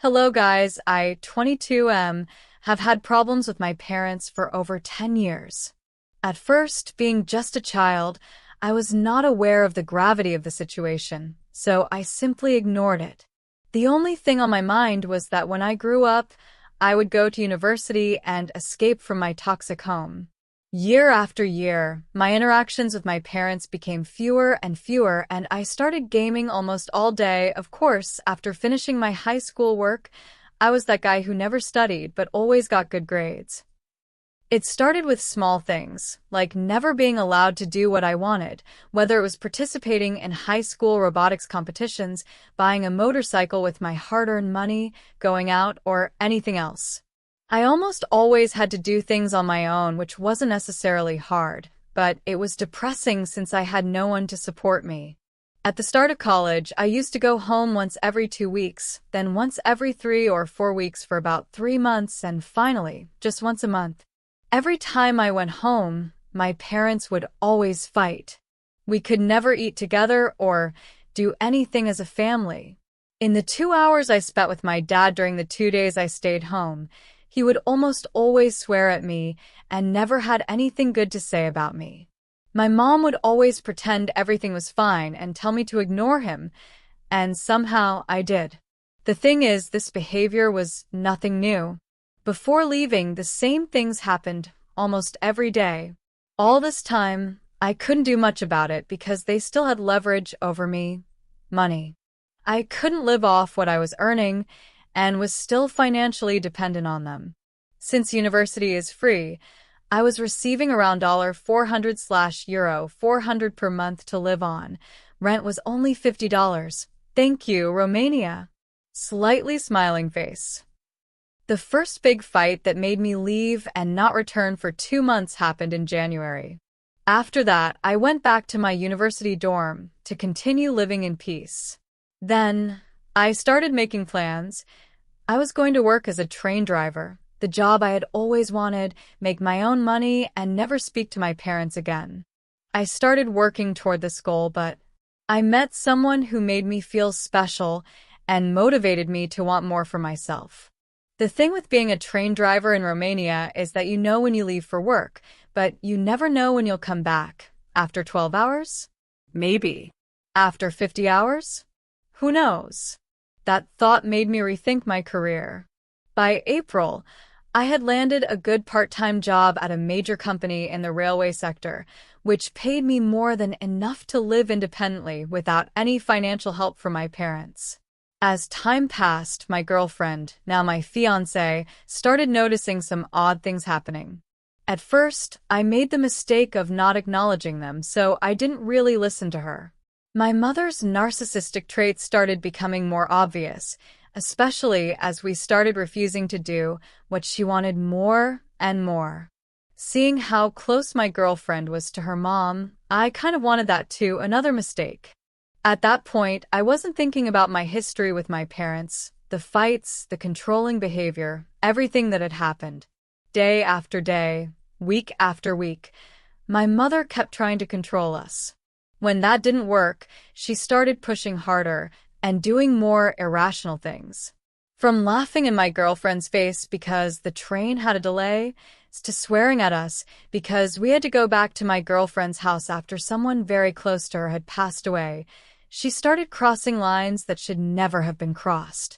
Hello guys, I, 22 have had problems with my parents for over 10 years. At first, being just a child, I was not aware of the gravity of the situation, so I simply ignored it. The only thing on my mind was that when I grew up, I would go to university and escape from my toxic home. Year after year, my interactions with my parents became fewer and fewer, and I started gaming almost all day. Of course, after finishing my high school work, I was that guy who never studied but always got good grades. It started with small things, like never being allowed to do what I wanted, whether it was participating in high school robotics competitions, buying a motorcycle with my hard-earned money, going out, or anything else. I almost always had to do things on my own, which wasn't necessarily hard, but it was depressing since I had no one to support me. At the start of college, I used to go home once every 2 weeks, then once every 3 or 4 weeks for about 3 months, and finally, just once a month. Every time I went home, my parents would always fight. We could never eat together or do anything as a family. In the 2 hours I spent with my dad during the 2 days I stayed home, he would almost always swear at me and never had anything good to say about me. My mom would always pretend everything was fine and tell me to ignore him, and somehow I did. The thing is, this behavior was nothing new. Before leaving, the same things happened almost every day. All this time, I couldn't do much about it because they still had leverage over me, money. I couldn't live off what I was earning and was still financially dependent on them. Since university is free, I was receiving around $400/euro 400 per month to live on. Rent was only $50. Thank you, Romania. Slightly smiling face. The first big fight that made me leave and not return for 2 months happened in January. After that, I went back to my university dorm to continue living in peace. Then, I started making plans. I was going to work as a train driver, the job I had always wanted, make my own money, and never speak to my parents again. I started working toward this goal, but I met someone who made me feel special and motivated me to want more for myself. The thing with being a train driver in Romania is that you know when you leave for work, but you never know when you'll come back. After 12 hours? Maybe. After 50 hours? Who knows? That thought made me rethink my career. By April, I had landed a good part-time job at a major company in the railway sector, which paid me more than enough to live independently without any financial help from my parents. As time passed, my girlfriend, now my fiancé, started noticing some odd things happening. At first, I made the mistake of not acknowledging them, so I didn't really listen to her. My mother's narcissistic traits started becoming more obvious, especially as we started refusing to do what she wanted more and more. Seeing how close my girlfriend was to her mom, I kind of wanted that too. Another mistake. At that point, I wasn't thinking about my history with my parents, the fights, the controlling behavior, everything that had happened. Day after day, week after week, my mother kept trying to control us. When that didn't work, she started pushing harder and doing more irrational things. From laughing in my girlfriend's face because the train had a delay, to swearing at us because we had to go back to my girlfriend's house after someone very close to her had passed away. She started crossing lines that should never have been crossed.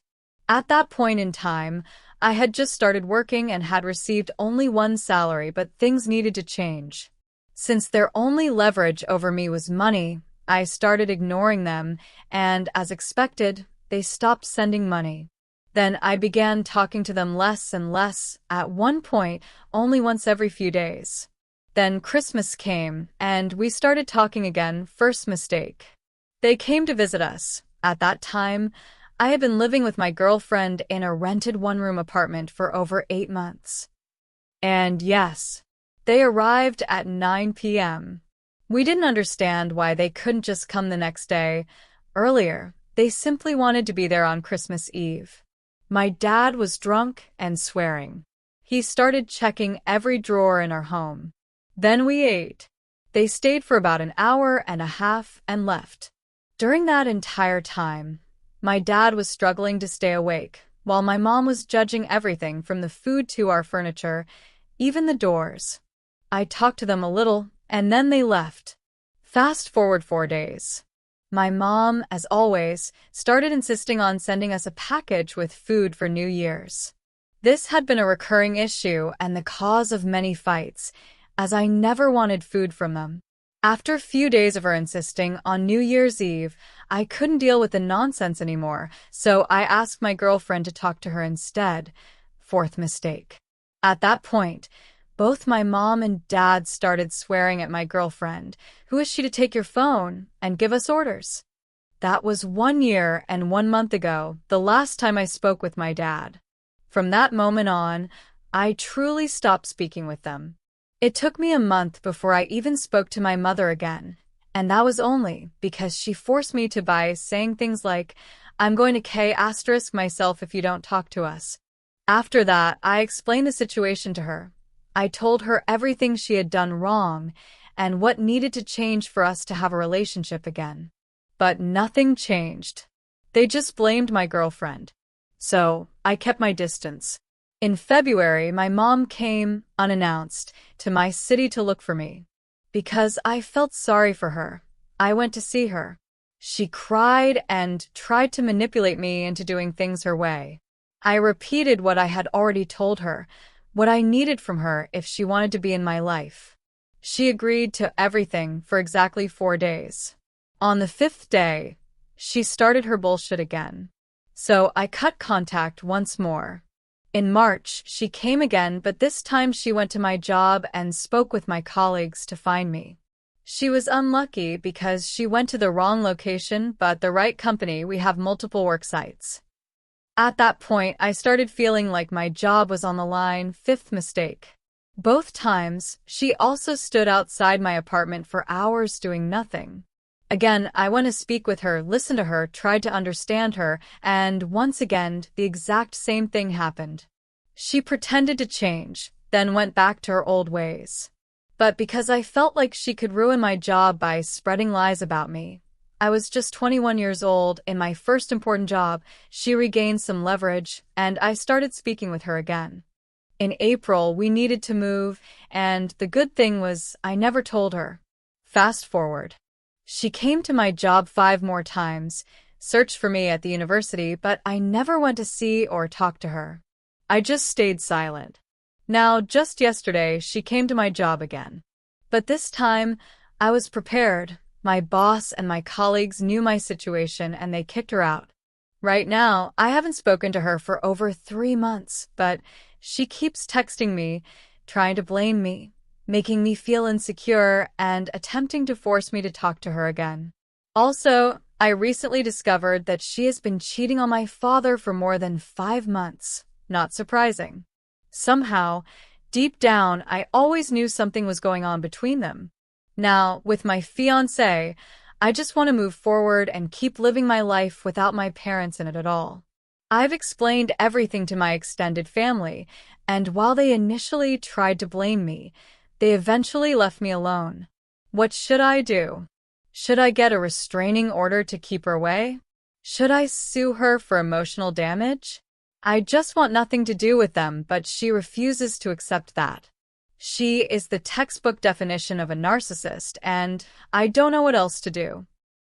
At that point in time, I had just started working and had received only one salary, but things needed to change. Since their only leverage over me was money, I started ignoring them, and as expected, they stopped sending money. Then I began talking to them less and less, at one point, only once every few days. Then Christmas came, and we started talking again. First mistake. They came to visit us. At that time, I had been living with my girlfriend in a rented one-room apartment for over 8 months. And yes, they arrived at 9 p.m. We didn't understand why they couldn't just come the next day. Earlier, they simply wanted to be there on Christmas Eve. My dad was drunk and swearing. He started checking every drawer in our home. Then we ate. They stayed for about an hour and a half and left. During that entire time, my dad was struggling to stay awake, while my mom was judging everything from the food to our furniture, even the doors. I talked to them a little, and then they left. Fast forward 4 days. My mom, as always, started insisting on sending us a package with food for New Year's. This had been a recurring issue and the cause of many fights, as I never wanted food from them. After a few days of her insisting, on New Year's Eve, I couldn't deal with the nonsense anymore, so I asked my girlfriend to talk to her instead. Fourth mistake. At that point, both my mom and dad started swearing at my girlfriend. Who is she to take your phone and give us orders? That was 1 year and 1 month ago, the last time I spoke with my dad. From that moment on, I truly stopped speaking with them. It took me a month before I even spoke to my mother again, and that was only because she forced me to by saying things like, "I'm going to K** myself if you don't talk to us." After that, I explained the situation to her. I told her everything she had done wrong and what needed to change for us to have a relationship again. But nothing changed. They just blamed my girlfriend. So, I kept my distance. In February, my mom came, unannounced, to my city to look for me. Because I felt sorry for her, I went to see her. She cried and tried to manipulate me into doing things her way. I repeated what I had already told her, what I needed from her if she wanted to be in my life. She agreed to everything for exactly 4 days. On the 5th day, she started her bullshit again. So I cut contact once more. In March, she came again, but this time she went to my job and spoke with my colleagues to find me. She was unlucky because she went to the wrong location, but the right company. We have multiple work sites. At that point, I started feeling like my job was on the line. 5th mistake. Both times, she also stood outside my apartment for hours doing nothing. Again, I went to speak with her, listened to her, tried to understand her, and once again, the exact same thing happened. She pretended to change, then went back to her old ways. But because I felt like she could ruin my job by spreading lies about me, I was just 21 years old in my first important job, she regained some leverage, and I started speaking with her again. In April, we needed to move, and the good thing was I never told her. Fast forward. She came to my job 5 more times, searched for me at the university, but I never went to see or talk to her. I just stayed silent. Now, just yesterday, she came to my job again. But this time, I was prepared. My boss and my colleagues knew my situation and they kicked her out. Right now, I haven't spoken to her for over 3 months, but she keeps texting me, trying to blame me, making me feel insecure, and attempting to force me to talk to her again. Also, I recently discovered that she has been cheating on my father for more than 5 months. Not surprising. Somehow, deep down, I always knew something was going on between them. Now, with my fiancé, I just want to move forward and keep living my life without my parents in it at all. I've explained everything to my extended family, and while they initially tried to blame me, they eventually left me alone. What should I do? Should I get a restraining order to keep her away? Should I sue her for emotional damage? I just want nothing to do with them, but she refuses to accept that. She is the textbook definition of a narcissist, and I don't know what else to do.